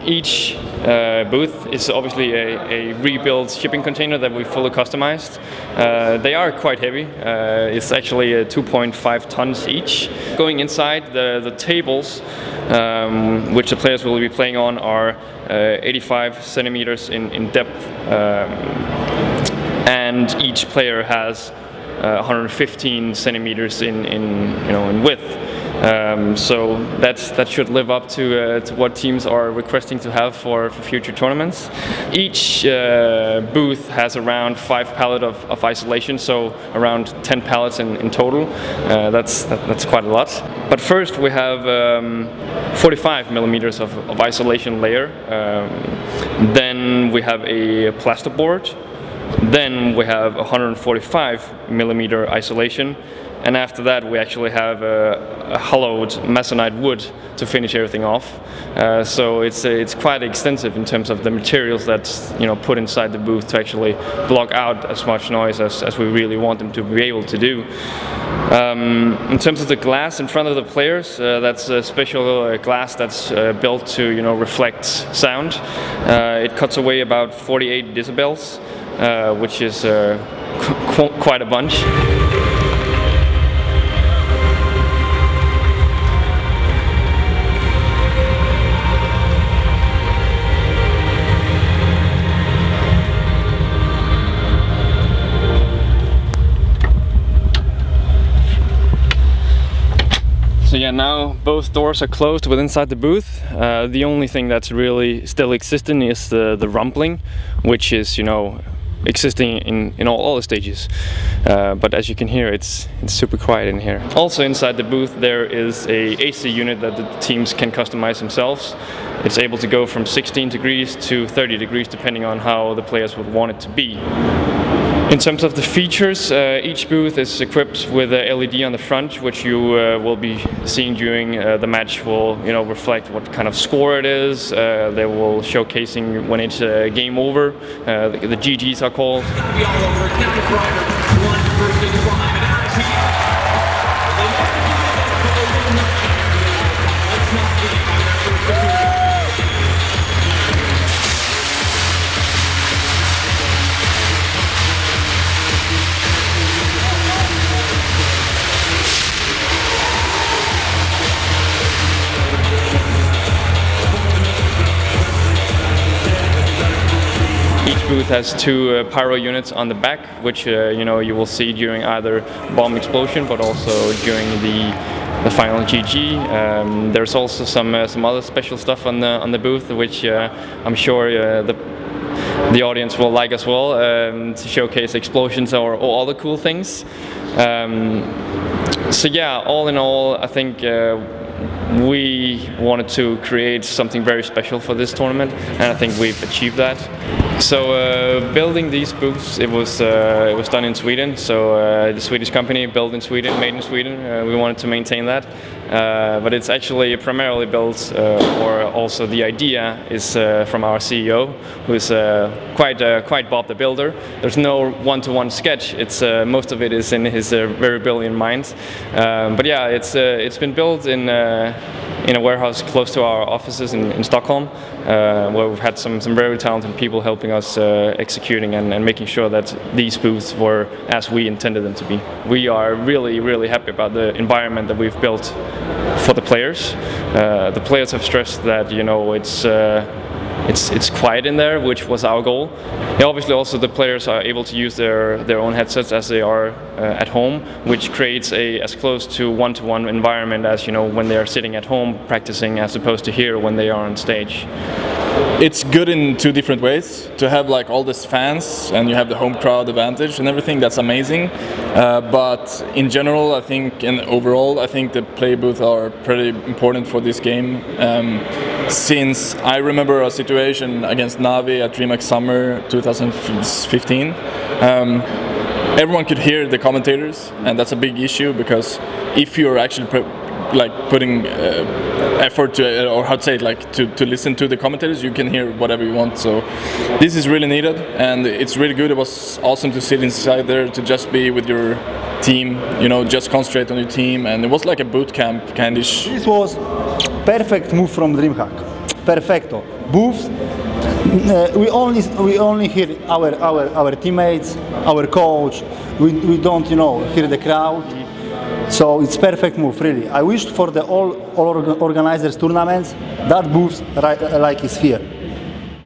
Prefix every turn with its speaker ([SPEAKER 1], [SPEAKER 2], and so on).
[SPEAKER 1] Each booth is obviously a rebuilt shipping container that we fully customized. They are quite heavy. It's actually 2.5 tons each. Going inside, the tables, which the players will be playing on, are 85 centimeters in depth, and each player has 115 centimeters in width. So that should live up to what teams are requesting to have for future tournaments. Each booth has around 5 pallets of isolation, so around 10 pallets in total. That's quite a lot. But first we have 45 millimeters of isolation layer. Then we have a plasterboard. Then we have 145 millimeter isolation. And after that, we actually have a hollowed masonite wood to finish everything off. So it's quite extensive in terms of the materials that's put inside the booth to actually block out as much noise as we really want them to be able to do. In terms of the glass in front of the players, that's a special glass that's built to reflect sound. It cuts away about 48 decibels, which is quite a bunch. So yeah, now both doors are closed with inside the booth. The only thing that's really still existing is the rumbling, which is existing in all the stages. But as you can hear, it's super quiet in here. Also inside the booth there is a AC unit that the teams can customize themselves. It's able to go from 16 degrees to 30 degrees depending on how the players would want it to be. In terms of the features, each booth is equipped with a LED on the front, which you will be seeing during the match. Will reflect what kind of score it is. They will showcasing when it's game over. The GGs are called.
[SPEAKER 2] It's gonna be all over. It's down to Driver. 1 versus 5. And out of here. Let's not see on their first appearance.
[SPEAKER 1] Each booth has 2 pyro units on the back, which you will see during either bomb explosion, but also during the final GG. There's also some other special stuff on the booth, which I'm sure the audience will like as well, to showcase explosions or all the cool things. So yeah, all in all, I think we wanted to create something very special for this tournament, and I think we've achieved that. So building these booths, it was done in Sweden. So the Swedish company built in Sweden, made in Sweden. We wanted to maintain that, but it's actually primarily built, or also the idea is from our CEO, who's quite Bob the Builder. There's no one-to-one sketch. It's most of it is in his very brilliant mind. But yeah, it's been built in a warehouse close to our offices in Stockholm, where we've had some very talented people helping us executing and making sure that these booths were as we intended them to be. We are really happy about the environment that we've built for the players. The players have stressed that it's quiet in there, which was our goal. Yeah, obviously also the players are able to use their own headsets as they are at home, which creates as close to one-to-one environment as when they are sitting at home practicing, as opposed to here when they are on stage.
[SPEAKER 3] It's good in 2 different ways. To have all these fans and you have the home crowd advantage and everything, that's amazing. But in general, I think, and overall, I think the play booths are pretty important for this game. Since I remember a situation against Navi at DreamHack Summer 2015, everyone could hear the commentators, and that's a big issue because if you're actually putting effort to, or how to say it, to listen to the commentators, you can hear whatever you want. So this is really needed, and it's really good. It was awesome to sit inside there, to just be with your team, just concentrate on your team, and it was like a boot camp kind of.
[SPEAKER 4] This was perfect move from DreamHack. perfecto. Booths, we only hear our teammates, our coach. We don't, you know, hear the crowd. So it's perfect move, really. I wish for the all organizers tournaments that booth like is here.